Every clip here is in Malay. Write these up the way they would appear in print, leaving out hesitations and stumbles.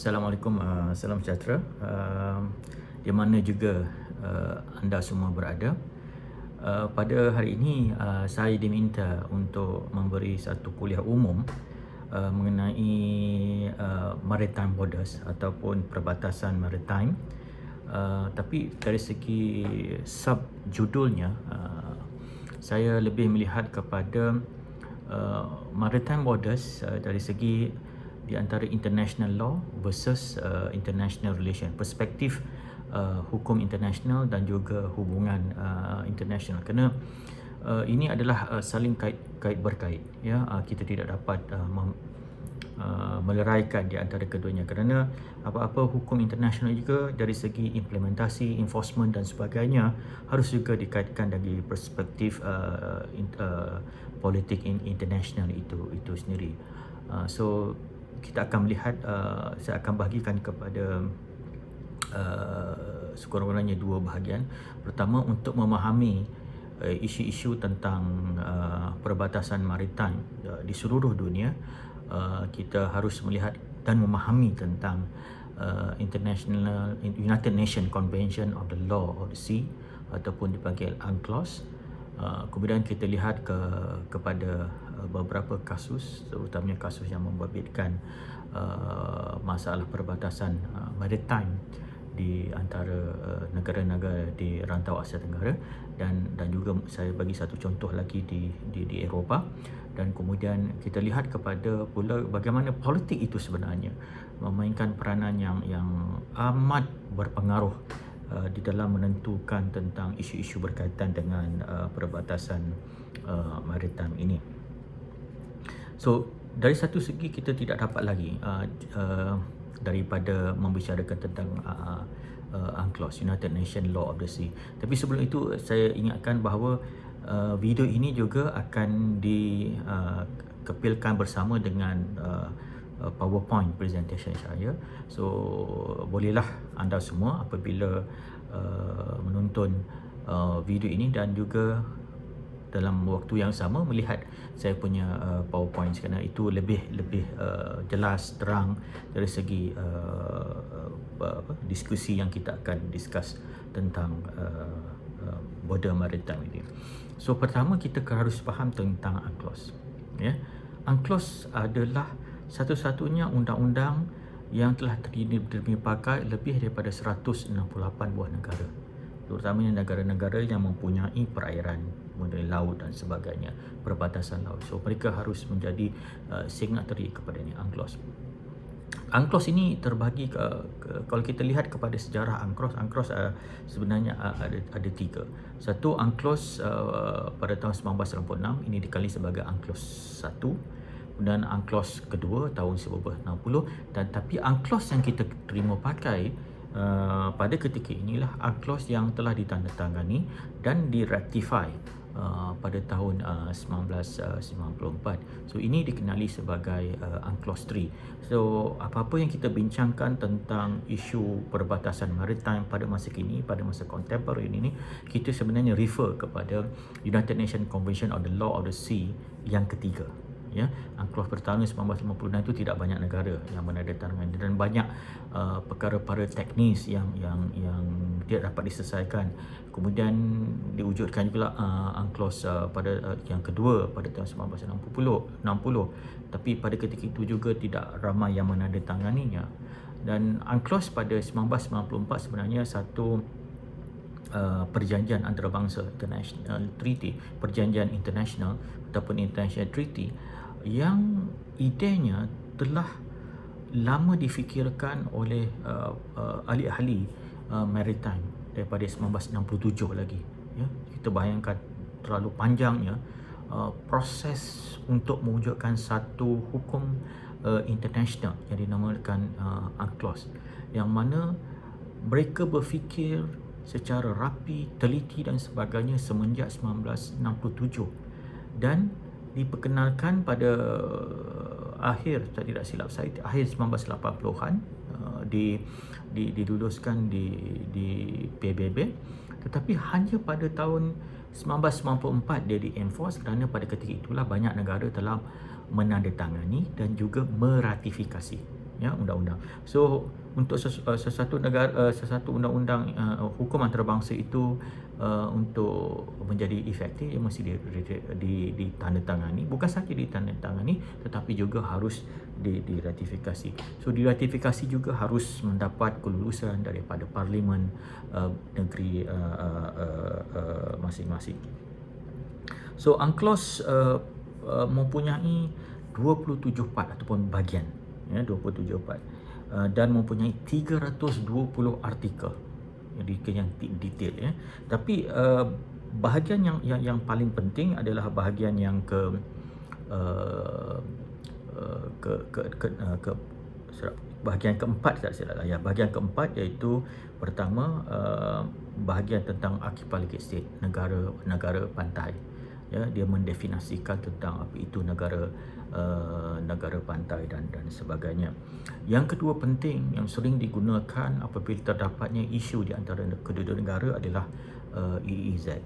Assalamualaikum, salam sejahtera. Di mana juga anda semua berada. Pada hari ini saya diminta untuk memberi satu kuliah umum mengenai maritime borders ataupun perbatasan maritime. Tapi dari segi sub judulnya, saya lebih melihat kepada maritime borders dari segi di antara international law versus international relation, perspektif hukum international dan juga hubungan international, kerana ini adalah saling kait berkait, ya. Kita tidak dapat meleraikan di antara keduanya, kerana apa-apa hukum international juga dari segi implementasi, enforcement dan sebagainya harus juga dikaitkan dari perspektif politik international itu sendiri. So kita akan melihat, saya akan bahagikan kepada sekurang-kurangnya dua bahagian. Pertama, untuk memahami isu-isu tentang perbatasan maritime di seluruh dunia, kita harus melihat dan memahami tentang United Nations Convention of the Law of the Sea ataupun dipanggil UNCLOS. Kemudian kita lihat kepada beberapa kasus, terutamanya kasus yang membabitkan masalah perbatasan maritime di antara negara-negara di rantau Asia Tenggara, dan juga saya bagi satu contoh lagi di Eropah. Dan kemudian kita lihat kepada pula bagaimana politik itu sebenarnya memainkan peranan yang amat berpengaruh di dalam menentukan tentang isu-isu berkaitan dengan perbatasan maritime ini. So dari satu segi kita tidak dapat lagi daripada membicarakan tentang UNCLOS, United Nations Law of the Sea. Tapi sebelum itu saya ingatkan bahawa video ini juga akan dikepilkan bersama dengan PowerPoint presentation saya. So bolehlah anda semua apabila menonton video ini dan juga dalam waktu yang sama melihat saya punya PowerPoint, kerana itu lebih jelas, terang dari segi diskusi yang kita akan discuss tentang border maritime ini. So pertama, kita harus faham tentang UNCLOS, ya. UNCLOS adalah satu-satunya undang-undang yang telah dipakai lebih daripada 168 buah negara, terutamanya negara-negara yang mempunyai perairan, mengenai laut dan sebagainya, perbatasan laut. So mereka harus menjadi signatory kepada ini, UNCLOS. UNCLOS ini terbagi kalau kita lihat kepada sejarah UNCLOS sebenarnya ada tiga. Satu, UNCLOS pada tahun 1986 ini dikali sebagai UNCLOS 1, dan UNCLOS kedua tahun 1960, dan tapi UNCLOS yang kita terima pakai pada ketika inilah UNCLOS yang telah ditandatangani dan diratify pada tahun 1994. So ini dikenali sebagai UNCLOS 3. So apa-apa yang kita bincangkan tentang isu perbatasan maritime pada masa kini, pada masa contemporary ini, kita sebenarnya refer kepada United Nations Convention of the Law of the Sea yang ketiga, ya. UNCLOS pertama 1956 itu tidak banyak negara yang menandatangani, dan banyak perkara-perkara teknis yang tidak dapat diselesaikan. Kemudian diwujudkan juga UNCLOS pada yang kedua pada tahun 1960, tapi pada ketika itu juga tidak ramai yang menandatanganinya. Dan UNCLOS pada 1994 sebenarnya satu perjanjian antarabangsa, international treaty, perjanjian international ataupun international treaty yang idenya telah lama difikirkan oleh ahli-ahli maritime daripada 1967 lagi, ya. Kita bayangkan terlalu panjangnya proses untuk mewujudkan satu hukum international yang dinamakan UNCLOS, yang mana mereka berfikir secara rapi, teliti dan sebagainya semenjak 1967, dan diperkenalkan pada akhir, tidak silap saya, akhir 1980-an, diluluskan di PBB, tetapi hanya pada tahun 1994 dia di-enforce, kerana pada ketika itulah banyak negara telah menandatangani dan juga meratifikasi, ya, undang-undang. So untuk sesuatu negara, sesuatu undang-undang hukum antarabangsa itu untuk menjadi efektif, ia mesti ditandatangani, bukan saja ditandatangani tetapi juga harus diratifikasi. So diratifikasi juga harus mendapat kelulusan daripada parlimen negeri masing-masing. So UNCLOS mempunyai 27 part ataupun bahagian, ya, 27 part, dan mempunyai 320 artikel, jadi yang detail, ya. Tapi bahagian yang paling penting adalah bahagian yang bahagian keempat, tak silap ya. Bahagian keempat iaitu pertama, bahagian tentang archipelagic state, negara pantai. Ya, dia mendefinisikan tentang apa itu negara pantai dan sebagainya. Yang kedua penting yang sering digunakan apabila terdapatnya isu di antara kedua-dua negara adalah EEZ,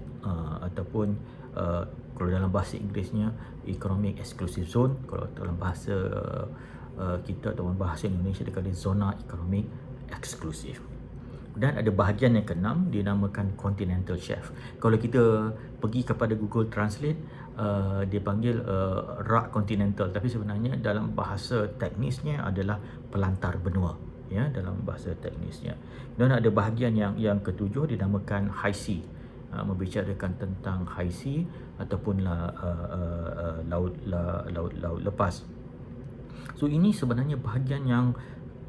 ataupun kalau dalam bahasa Inggerisnya Economic Exclusive Zone, kalau dalam bahasa kita ataupun bahasa Indonesia dikatakan zona ekonomi eksklusif. Dan ada bahagian yang keenam dinamakan Continental Shelf. Kalau kita pergi kepada Google Translate, dia panggil rak continental, tapi sebenarnya dalam bahasa teknisnya adalah pelantar benua, ya, dalam bahasa teknisnya. Dan ada bahagian yang ketujuh dinamakan High Sea, membicarakan tentang High Sea ataupun laut lepas. So ini sebenarnya bahagian yang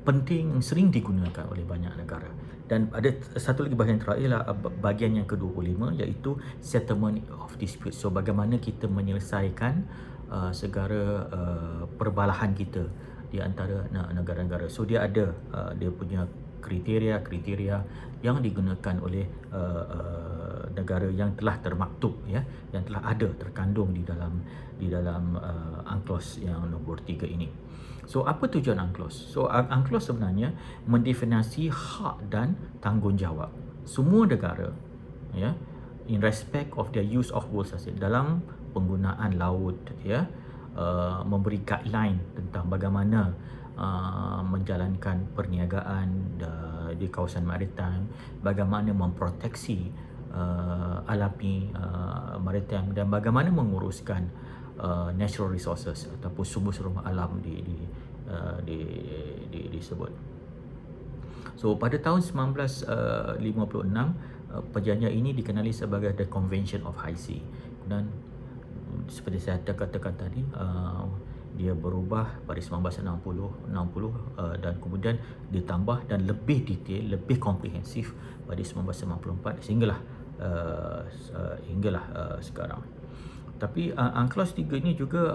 penting, yang sering digunakan oleh banyak negara. Dan ada satu lagi bahagian terakhir lah, bahagian yang ke-25, iaitu Settlement of Dispute. So bagaimana kita menyelesaikan segala perbalahan kita di antara negara-negara. So dia ada dia punya kriteria yang digunakan oleh negara yang telah termaktub, ya, yang telah ada terkandung di dalam UNCLOS yang nombor 3 ini. So apa tujuan UNCLOS? So UNCLOS sebenarnya mendefinisi hak dan tanggungjawab semua negara, ya, in respect of their use of world assets, dalam penggunaan laut, ya, memberi guideline tentang bagaimana menjalankan perniagaan di kawasan maritime, bagaimana memproteksi alami maritime, dan bagaimana menguruskan natural resources ataupun sumber-sumber alam disebut. So pada tahun 1956, perjanjian ini dikenali sebagai The Convention of High Sea, dan seperti saya katakan tadi, dia berubah pada 1960 dan kemudian ditambah dan lebih detail, lebih komprehensif pada 1994 hinggalah sekarang. Tapi UNCLOS 3 ini juga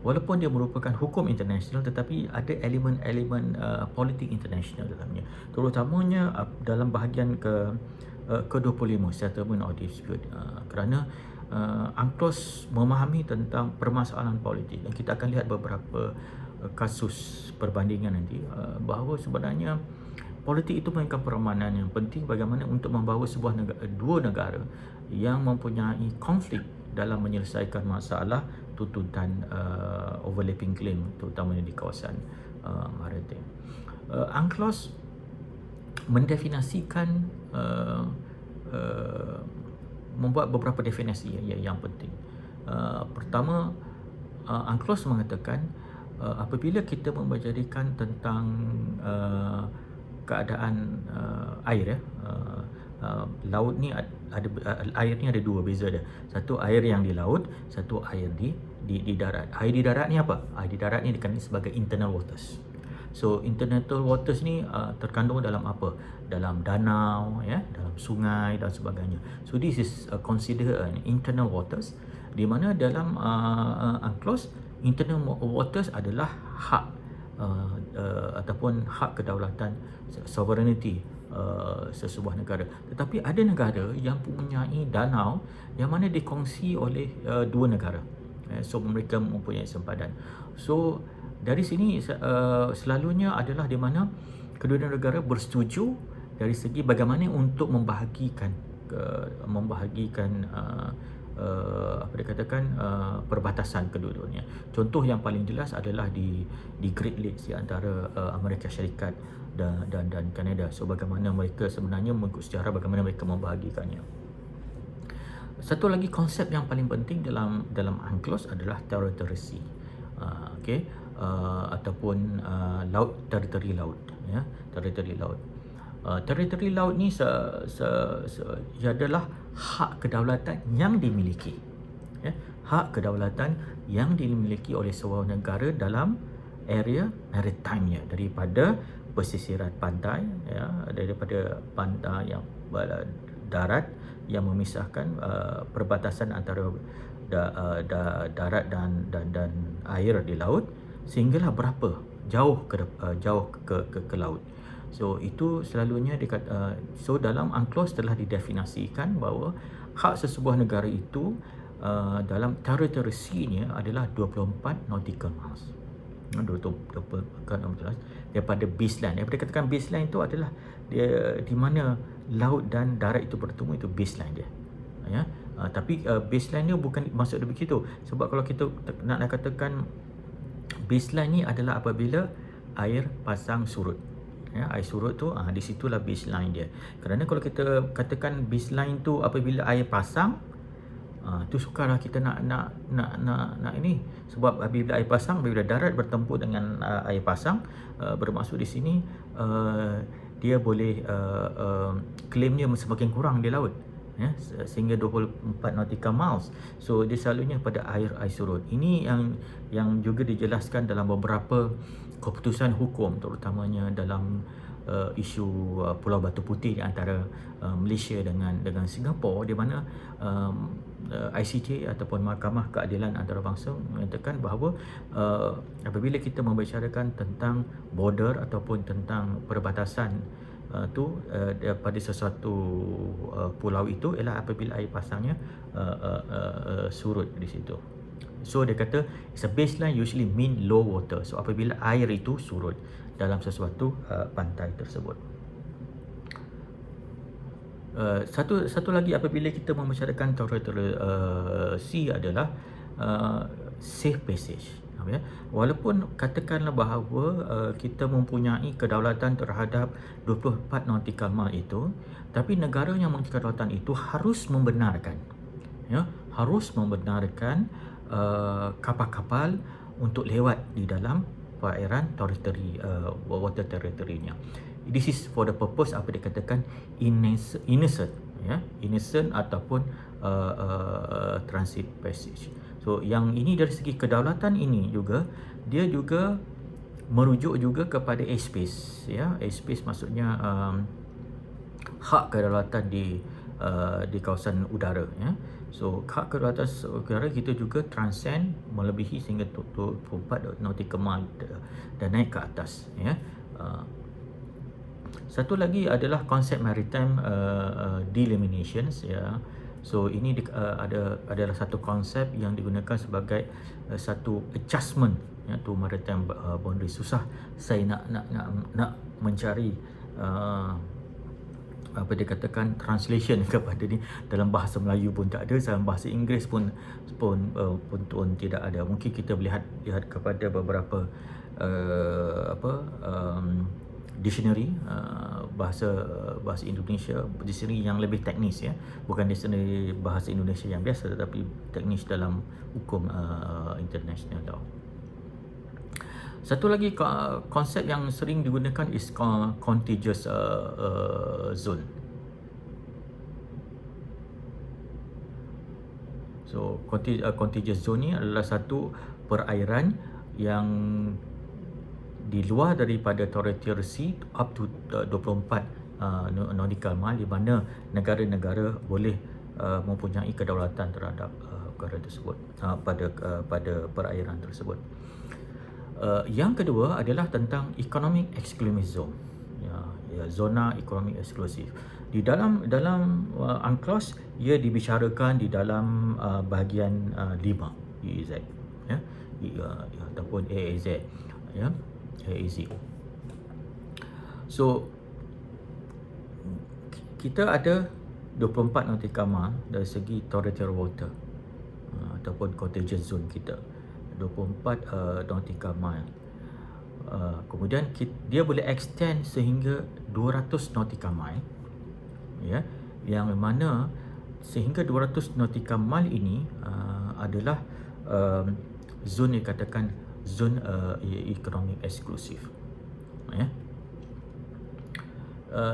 walaupun dia merupakan hukum internasional, tetapi ada elemen-elemen politik internasional dalamnya, terutamanya dalam bahagian ke-25, Settlement of Dispute, kerana UNCLOS memahami tentang permasalahan politik, dan kita akan lihat beberapa kasus perbandingan nanti bahawa sebenarnya politik itu mainkan peranan yang penting bagaimana untuk membawa dua negara yang mempunyai konflik dalam menyelesaikan masalah tuntutan overlapping claim, terutamanya di kawasan maritim. UNCLOS mendefinisikan membuat beberapa definisi yang penting. Pertama, UNCLOS mengatakan apabila kita membicarakan tentang keadaan air, laut ni air ni ada dua beza dia. Satu air yang di laut, satu air di darat. Air di darat ni apa? Air di darat ni dikenali sebagai internal waters. So internal waters ni terkandung dalam apa? Dalam danau, ya, dalam sungai dan sebagainya. So this is considered internal waters, di mana dalam UNCLOS internal waters adalah hak ataupun hak kedaulatan, sovereignty sesebuah negara. Tetapi ada negara yang mempunyai danau yang mana dikongsi oleh dua negara. So mereka mempunyai sempadan. So dari sini selalunya adalah di mana kedua negara bersetuju dari segi bagaimana untuk membahagikan apa dikatakan perbatasan kedua-duanya. Contoh yang paling jelas adalah di Great Lakes di antara Amerika Syarikat dan Kanada. So bagaimana mereka sebenarnya mengikut sejarah bagaimana mereka membahagikannya. Satu lagi konsep yang paling penting dalam UNCLOS adalah territory sea. Ataupun laut, teritori laut, ya, teritori laut. Teritori laut ni ia adalah hak kedaulatan yang dimiliki, ya, hak kedaulatan yang dimiliki oleh sebuah negara dalam area maritime-nya, daripada pesisiran pantai, ya, daripada pantai yang darat yang memisahkan perbatasan antara darat dan air di laut, sehinggalah berapa jauh ke laut. So itu selalunya so dalam UNCLOS telah didefinisikan bahawa hak sesebuah negara itu dalam territory sea-nya adalah 24 nautical miles. 24 nautical miles daripada baseline. Daripada katakan baseline itu adalah dia di mana laut dan darat itu bertemu, itu baseline dia. Ya. Tapi baseline dia bukan maksud dia begitu. Sebab kalau kita nak katakan baseline ni adalah apabila air pasang surut. Ya, air surut tu di situlah baseline dia. Kerana kalau kita katakan baseline tu apabila air pasang, tu sukarlah kita nak ini. Sebab apabila air pasang, apabila darat bertempur dengan air pasang, bermaksud di sini dia boleh claimnya semakin kurang di laut, ya, sehingga 24 nautical miles. So dia selalunya pada air surut. Ini yang juga dijelaskan dalam beberapa keputusan hukum, terutamanya dalam isu Pulau Batu Putih di antara Malaysia dengan Singapura, di mana ICJ ataupun Mahkamah Keadilan Antarabangsa mengatakan bahawa apabila kita membicarakan tentang border ataupun tentang perbatasan pada sesuatu pulau itu, ialah apabila air pasangnya surut di situ. So dia kata it's a baseline usually mean low water. So apabila air itu surut dalam sesuatu pantai tersebut. Satu lagi apabila kita membicarakan territory sea adalah safe passage. Ya. Walaupun katakanlah bahawa kita mempunyai kedaulatan terhadap 24 nautical mile itu, tapi negara yang memiliki kedaulatan itu harus membenarkan, ya, harus membenarkan kapal-kapal untuk lewat di dalam perairan territory, water territory-nya. This is for the purpose apa dikatakan innocent, ya, innocent ataupun transit passage. So yang ini dari segi kedaulatan ini juga, dia juga merujuk juga kepada airspace, ya. Airspace maksudnya hak kedaulatan di kawasan udara, ya. So hak kedaulatan udara kita juga transcend melebihi sehingga 24 nautical mile dan naik ke atas, ya. Satu lagi adalah konsep maritime delimitations, ya. So ini adalah satu konsep yang digunakan sebagai satu adjustment, ya, to maritime boundary. Susah saya nak mencari apa dikatakan translation kepada ni. Dalam bahasa Melayu pun tak ada, dalam bahasa Inggeris pun tidak ada. Mungkin kita lihat kepada beberapa dictionary bahasa Indonesia, dictionary yang lebih teknis, ya, bukan dictionary bahasa Indonesia yang biasa, tetapi teknis dalam hukum international law. Satu lagi konsep yang sering digunakan is contiguous zone. So contiguous zone ni adalah satu perairan yang di luar daripada territory sea up to 24 nautical mile, di mana negara-negara boleh mempunyai kedaulatan terhadap perkara tersebut, pada perairan tersebut. Yang kedua adalah tentang economic exclusive zone, ya, zona ekonomi eksklusif. Di dalam UNCLOS ia dibicarakan di dalam bahagian 5 EEZ, ya, ataupun AAZ, ya, AAZ. So kita ada 24 nautical mile dari segi territorial water, ataupun contagious zone kita, 24 nautical mile. Kemudian dia boleh extend sehingga 200 nautical mile, ya, yang mana sehingga 200 nautical mile ini adalah zon yang dikatakan zon ekonomi eksklusif, ya.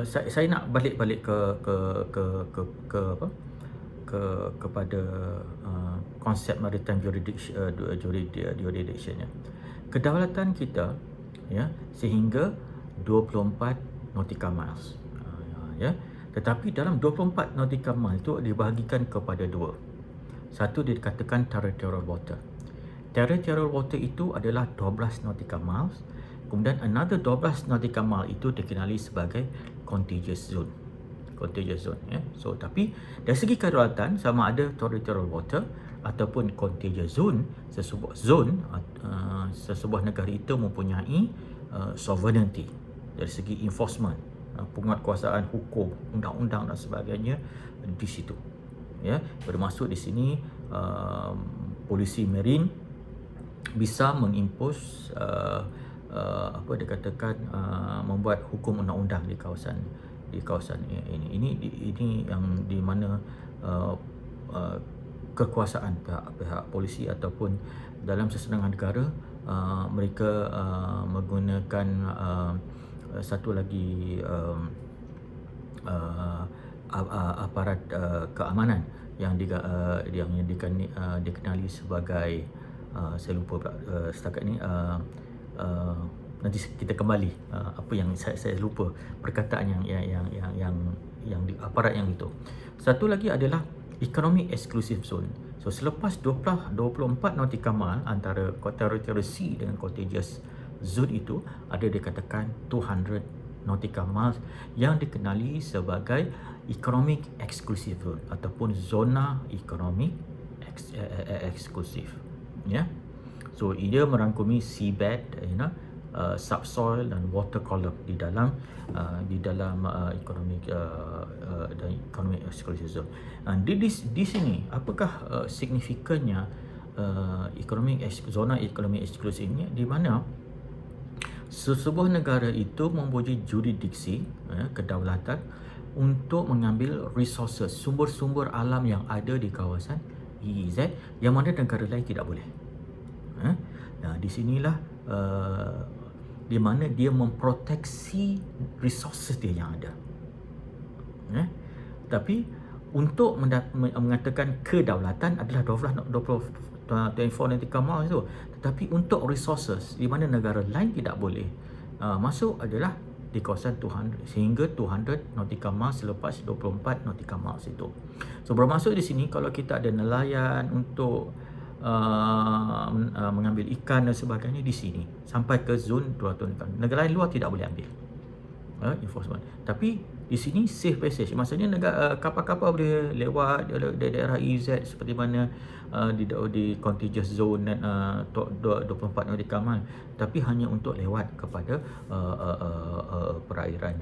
Saya nak balik kepada konsep maritime jurisdiction ya. Kedaulatan kita, ya, sehingga 24 nautical miles, ya. Tetapi dalam 24 nautical miles itu dibahagikan kepada dua. Satu dikatakan territorial water. Territorial water itu adalah 12 nautical miles. Kemudian another 12 nautical mile itu dikenali sebagai contagious zone. Contagious zone, ya. So tapi dari segi kedaulatan, sama ada territorial water ataupun contagious zone, sesebuah negara itu mempunyai sovereignty dari segi enforcement, penguatkuasaan hukum, undang-undang dan sebagainya di situ, ya. Bermaksud di sini polisi marine bisa mengimpose apa dikatakan membuat hukum undang-undang di kawasan ini yang di mana kekuasaan pihak polisi ataupun dalam sesetengah negara mereka menggunakan satu lagi aparat keamanan yang dikenali sebagai saya lupa setakat ni nanti kita kembali apa yang saya lupa perkataan yang di aparat yang itu. Satu lagi adalah economic exclusive zone. So selepas 24 nautical mile antara territorial sea dengan contagious zone itu, ada dikatakan 200 nautical miles yang dikenali sebagai economic exclusive zone ataupun zona ekonomi eksklusif, ya. So ia merangkumi seabed, subsoil dan water column di dalam ekonomi dan ekonomi eksklusif zone. Di sini apakah signifikannya zona ekonomi eksklusif ini, di mana sesebuah negara itu mempunyai jurisdiksi, kedaulatan untuk mengambil resources, sumber-sumber alam yang ada di kawasan EEZ yang mana negara lain tidak boleh. Nah, di sinilah di mana dia memproteksi resources dia yang ada. Tapi untuk mengatakan kedaulatan adalah 24 nautical miles itu. Tetapi untuk resources di mana negara lain tidak boleh masuk adalah di kawasan 200 sehingga 200 nautical miles selepas 24 nautical miles itu. So bermaksud di sini kalau kita ada nelayan untuk mengambil ikan dan sebagainya di sini sampai ke zon 200 ikan, negara lain luar tidak boleh ambil enforcement. Tapi di sini safe passage, maksudnya kapal-kapal boleh lewat dari daerah EZ seperti mana di contiguous zone 24 nautical mile, tapi hanya untuk lewat kepada perairan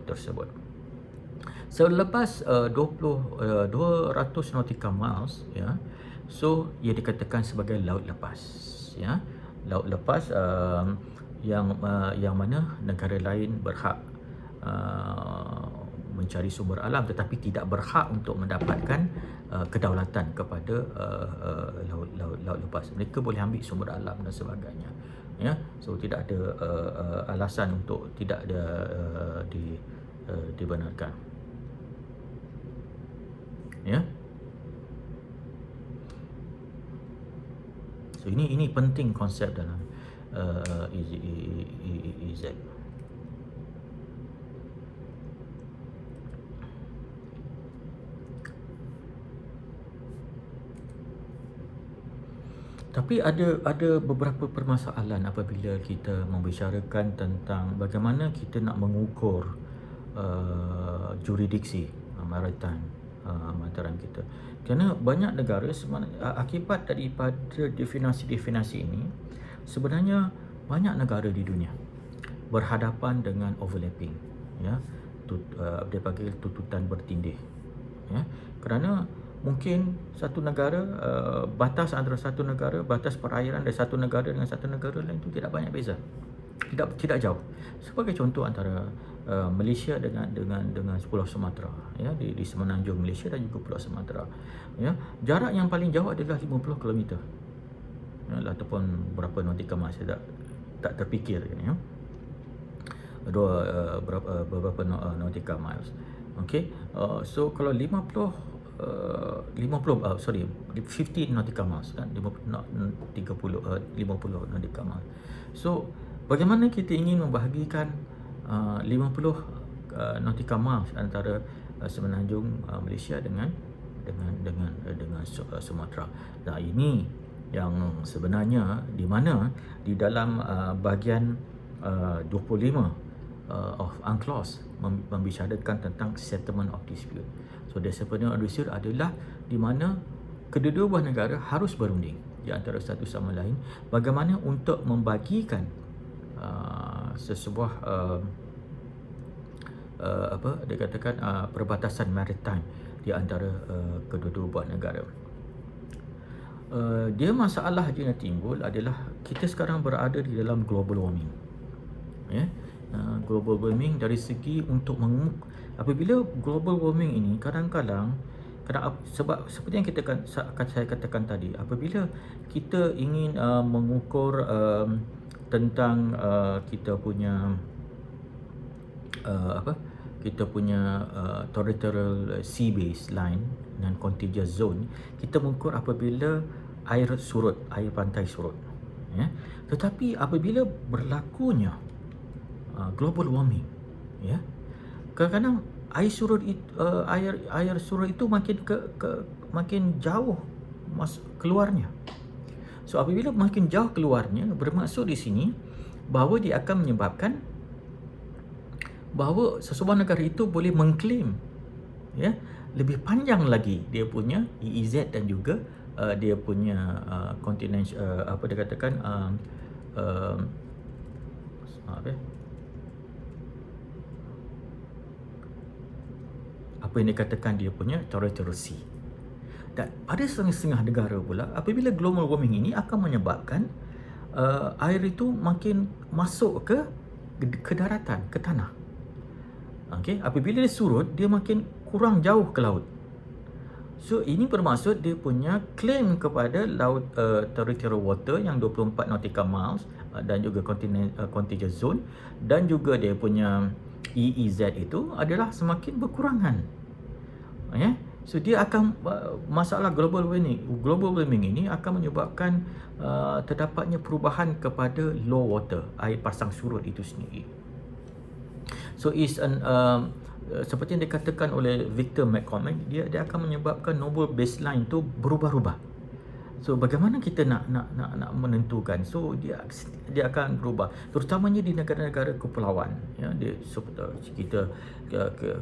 tersebut. Selepas 200 nautical miles, ya, so ia dikatakan sebagai laut lepas, ya. Laut lepas yang mana negara lain berhak mencari sumber alam tetapi tidak berhak untuk mendapatkan kedaulatan kepada laut lepas. Mereka boleh ambil sumber alam dan sebagainya, ya. So tidak ada alasan untuk tidak dibenarkan, ya. So ini penting konsep dalam EEZ. Tapi ada beberapa permasalahan apabila kita membicarakan tentang bagaimana kita nak mengukur jurisdiksi maritime kita. Kerana banyak negara akibat daripada definisi ini, sebenarnya banyak negara di dunia berhadapan dengan overlapping, ya, dia panggil tuntutan bertindih, ya. Kerana mungkin satu negara, batas antara satu negara, batas perairan dari satu negara dengan satu negara lain itu tidak banyak beza, tidak jauh. Sebagai contoh antara Malaysia dengan Pulau Sumatera, ya, di semenanjung Malaysia dan juga Pulau Sumatera, ya, jarak yang paling jauh adalah 50 km, ya, ataupun berapa nautical miles, saya tak terfikir, ya, beberapa nautical miles. Okay, so kalau 50 nautical miles kan, 50 nautical miles. So bagaimana kita ingin membahagikan 50 nautical miles antara semenanjung Malaysia dengan Sumatera. Nah, ini yang sebenarnya di mana di dalam bahagian 25 of UNCLOS membicarakan tentang settlement of dispute. So the settlement of dispute adalah di mana kedua-dua buah negara harus berunding di antara satu sama lain bagaimana untuk membagikan sesebuah dikatakan perbatasan maritime di antara kedua-dua buah negara. Dia masalah yang timbul adalah kita sekarang berada di dalam global warming, ya. Global warming dari segi untuk apabila global warming ini kadang-kadang sebab seperti yang saya katakan tadi, apabila kita ingin mengukur tentang kita punya territorial sea baseline dan contiguous zone, kita mengukur apabila air pantai surut, ya. Tetapi apabila berlakunya global warming, ya, kadang-kadang air surut itu makin jauh keluarnya. So apabila makin jauh keluarnya, bermaksud di sini bahawa dia akan menyebabkan bahawa sesebuah negara itu boleh mengklaim, ya, lebih panjang lagi dia punya EEZ dan juga dia punya continental apa yang dikatakan dia punya territorial sea. Dan pada setengah-setengah negara pula, apabila global warming ini akan menyebabkan air itu makin masuk ke daratan, ke tanah. Okay? Apabila dia surut, dia makin kurang jauh ke laut. So ini bermaksud dia punya claim kepada laut territorial water yang 24 nautical miles dan juga contiguous zone dan juga dia punya EEZ itu adalah semakin berkurangan. Ya. So dia akan masalah global warming ini akan menyebabkan terdapatnya perubahan kepada low water, air pasang surut itu sendiri. So is seperti yang dikatakan oleh Victor McCormack, dia akan menyebabkan noble baseline tu berubah-ubah. So bagaimana kita nak menentukan? So dia akan berubah, terutamanya di negara-negara kepulauan, ya. Kita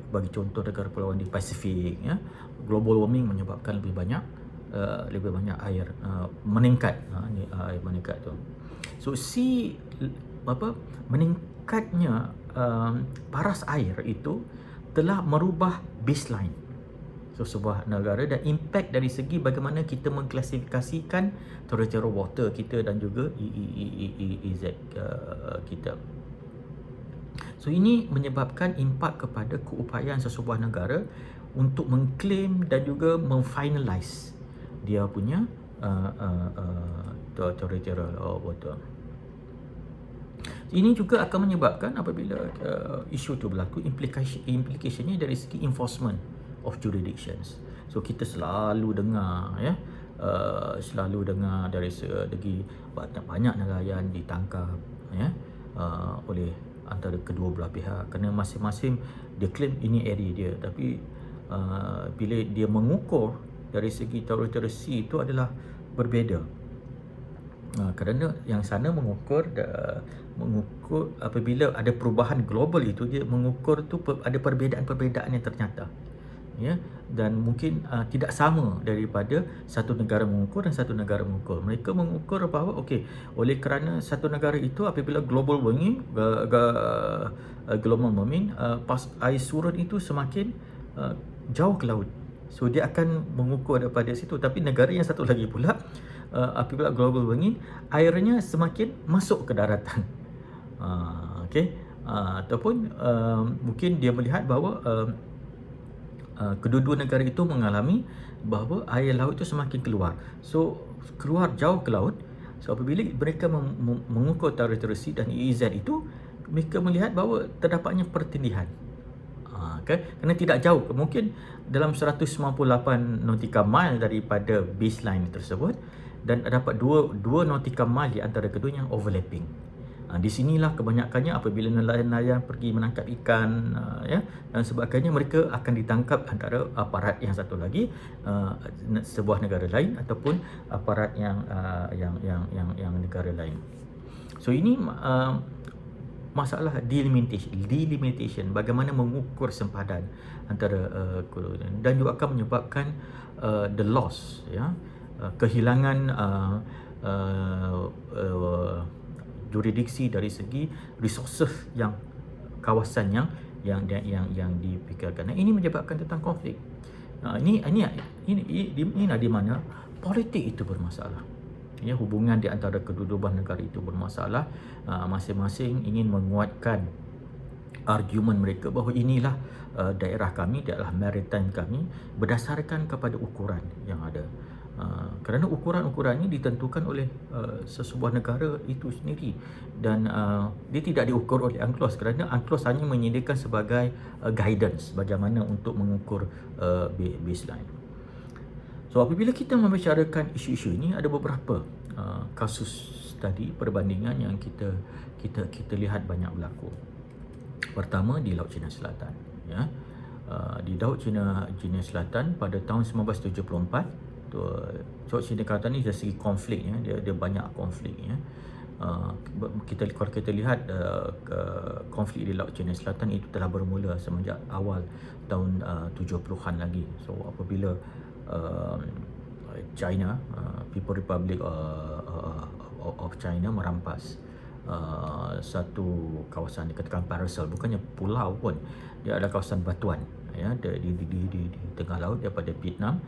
bagi contoh negara kepulauan di Pasifik, ya. Global warming menyebabkan lebih banyak air meningkat, air meningkat tu. So meningkatnya paras air itu telah merubah baseline sebuah negara dan impact dari segi bagaimana kita mengklasifikasikan territorial water kita dan juga EEZ kita. So ini menyebabkan impak kepada keupayaan sesebuah negara untuk mengklaim dan juga memfinalize dia punya territorial water. Ini juga akan menyebabkan apabila isu itu berlaku, implicationnya dari segi enforcement of jurisdictions. So kita selalu dengar, ya, dari segi banyak nelayan ditangkap, ya, oleh antara kedua belah pihak kerana masing-masing dia claim ini area dia, tapi bila dia mengukur dari segi territorial sea itu adalah berbeza. Kerana yang sana mengukur apabila ada perubahan global itu, dia mengukur tu ada perbezaan-perbezaan yang ternyata, ya, dan mungkin tidak sama daripada satu negara mengukur dan satu negara mengukur. Mereka mengukur bahawa okey, oleh kerana satu negara itu apabila global warming pas air surut itu semakin jauh ke laut. So dia akan mengukur daripada situ. Tapi negara yang satu lagi pula, apabila global warming, airnya semakin masuk ke daratan. Okey, ataupun mungkin dia melihat bahawa kedua-dua negara itu mengalami bahawa air laut itu semakin keluar. So keluar jauh ke laut. So apabila mereka mengukur teritori dan EEZ itu, mereka melihat bahawa terdapatnya pertindihan. Okay? Kerana tidak jauh, mungkin dalam 198 nautical mile daripada baseline tersebut, dan dapat 2 nautical mile di antara keduanya yang overlapping. Di sinilah kebanyakannya apabila nelayan-nelayan pergi menangkap ikan dan sebagainya, mereka akan ditangkap antara aparat yang satu lagi, sebuah negara lain, ataupun aparat yang negara lain. So ini masalah delimitation, bagaimana mengukur sempadan antara dan juga akan menyebabkan the loss, kehilangan jurisdiksi dari segi resources yang kawasan yang dipikirkan. Ini menyebabkan tentang konflik. Ini di mana politik itu bermasalah. Hubungan di antara kedua-dua negara itu bermasalah. Masing-masing ingin menguatkan argumen mereka bahawa inilah daerah kami, daerah maritime kami, berdasarkan kepada ukuran yang ada. Kerana ukuran-ukuran ini ditentukan oleh sesebuah negara itu sendiri, dan dia tidak diukur oleh UNCLOS, kerana UNCLOS hanya menyediakan sebagai guidance bagaimana untuk mengukur baseline. So apabila kita membicarakan isu-isu ini, ada beberapa kasus tadi perbandingan yang kita lihat banyak berlaku. Pertama, di Laut Cina Selatan, di Laut Cina Selatan pada tahun 1974. Laut Cina Selatan ni dari segi konflik, dia banyak konflik. Kalau kita lihat konflik di Laut Cina Selatan itu telah bermula semenjak awal tahun 70-an lagi. So apabila China, People Republic of China merampas satu kawasan, dikatakan parcel, bukannya pulau pun, dia adalah kawasan batuan, di tengah laut daripada Vietnam.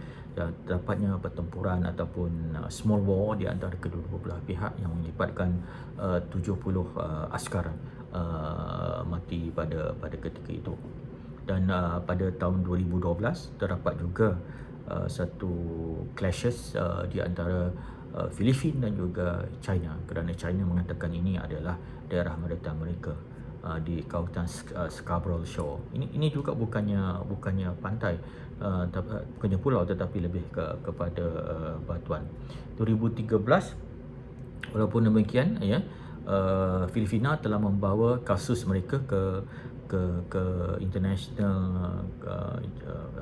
Dapatnya pertempuran ataupun small war di antara kedua-dua belah pihak yang menyebabkan 70 askar mati pada ketika itu. Dan pada tahun 2012 terdapat juga satu clashes di antara Filipina dan juga China, kerana China mengatakan ini adalah daerah maritime mereka di kawasan Scarborough Shoal. Ini juga bukannya pantai, bukannya pulau, tetapi lebih kepada batuan. 2013, walaupun demikian, Filipina telah membawa kasus mereka ke international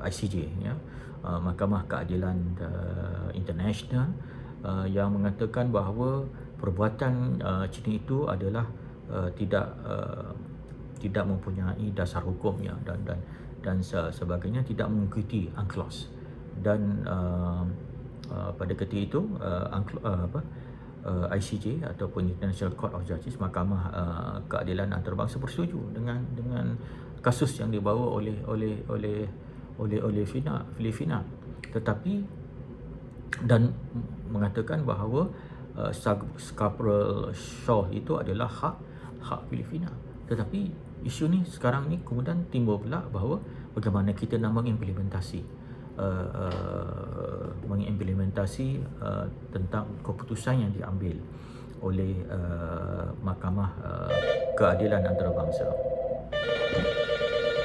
ICJ, Mahkamah Keadilan Internasional, yang mengatakan bahawa perbuatan China itu adalah tidak mempunyai dasar hukumnya dan sebagainya, tidak mengikuti UNCLOS. Dan pada ketika itu ICJ ataupun International Court of Justice, Mahkamah Keadilan Antarabangsa, bersetuju dengan kasus yang dibawa oleh Filipina, tetapi dan mengatakan bahawa Scarborough Shoal itu adalah hak Filipina. Tetapi isu ni sekarang ni kemudian timbul pula bahawa bagaimana kita nak mengimplementasi tentang keputusan yang diambil oleh Mahkamah Keadilan Antarabangsa.